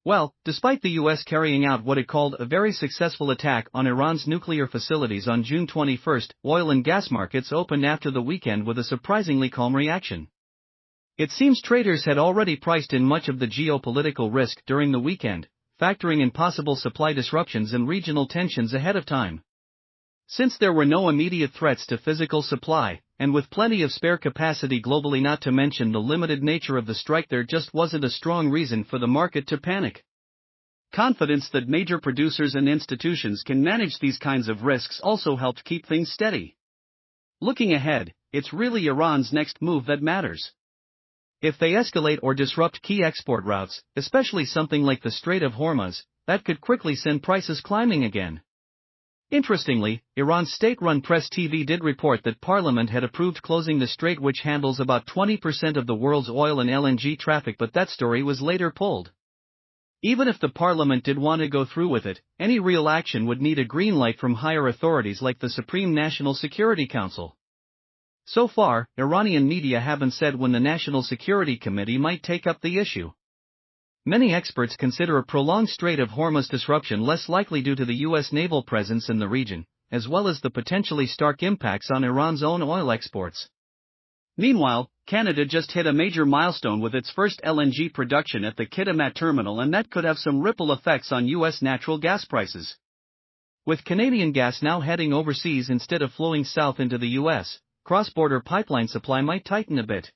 Well, despite the US carrying out what it called a very successful attack on Iran's nuclear facilities on June 21, oil and gas markets opened after the weekend with a surprisingly calm reaction. It seems traders had already priced in much of the geopolitical risk during the weekend, factoring in possible supply disruptions and regional tensions ahead of time. Since there were no immediate threats to physical supply, and with plenty of spare capacity globally, not to mention the limited nature of the strike, there just wasn't a strong reason for the market to panic. Confidence that major producers and institutions can manage these kinds of risks also helped keep things steady. Looking ahead, it's really Iran's next move that matters. If they escalate or disrupt key export routes, especially something like the Strait of Hormuz, that could quickly send prices climbing again. Interestingly, Iran's state-run Press TV did report that Parliament had approved closing the strait, which handles about 20% of the world's oil and LNG traffic, but that story was later pulled. Even if the Parliament did want to go through with it, any real action would need a green light from higher authorities like the Supreme National Security Council. So far, Iranian media haven't said when the National Security Committee might take up the issue. Many experts consider a prolonged Strait of Hormuz disruption less likely due to the U.S. naval presence in the region, as well as the potentially stark impacts on Iran's own oil exports. Meanwhile, Canada just hit a major milestone with its first LNG production at the Kitimat terminal, and that could have some ripple effects on U.S. natural gas prices. With Canadian gas now heading overseas instead of flowing south into the U.S., cross-border pipeline supply might tighten a bit.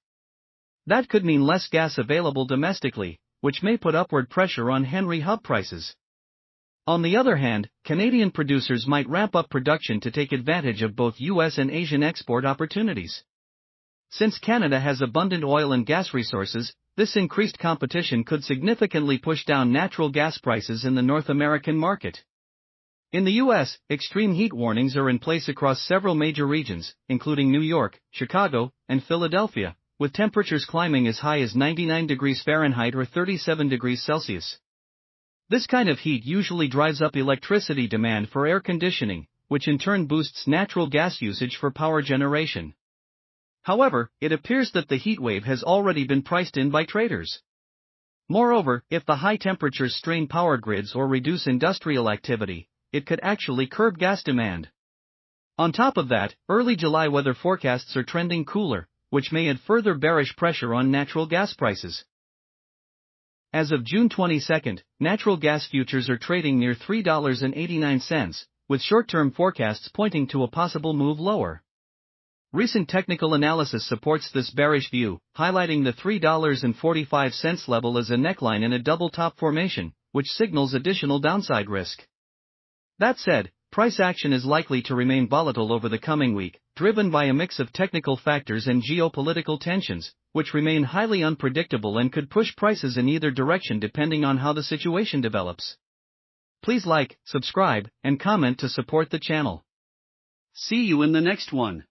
That could mean less gas available domestically, which may put upward pressure on Henry Hub prices. On the other hand, Canadian producers might ramp up production to take advantage of both U.S. and Asian export opportunities. Since Canada has abundant oil and gas resources, this increased competition could significantly push down natural gas prices in the North American market. In the U.S., extreme heat warnings are in place across several major regions, including New York, Chicago, and Philadelphia, with temperatures climbing as high as 99 degrees Fahrenheit or 37 degrees Celsius. This kind of heat usually drives up electricity demand for air conditioning, which in turn boosts natural gas usage for power generation. However, it appears that the heat wave has already been priced in by traders. Moreover, if the high temperatures strain power grids or reduce industrial activity, it could actually curb gas demand. On top of that, early July weather forecasts are trending cooler, which may add further bearish pressure on natural gas prices. As of June 22, natural gas futures are trading near $3.89, with short-term forecasts pointing to a possible move lower. Recent technical analysis supports this bearish view, highlighting the $3.45 level as a neckline in a double top formation, which signals additional downside risk. That said, price action is likely to remain volatile over the coming week, driven by a mix of technical factors and geopolitical tensions, which remain highly unpredictable and could push prices in either direction depending on how the situation develops. Please like, subscribe, and comment to support the channel. See you in the next one.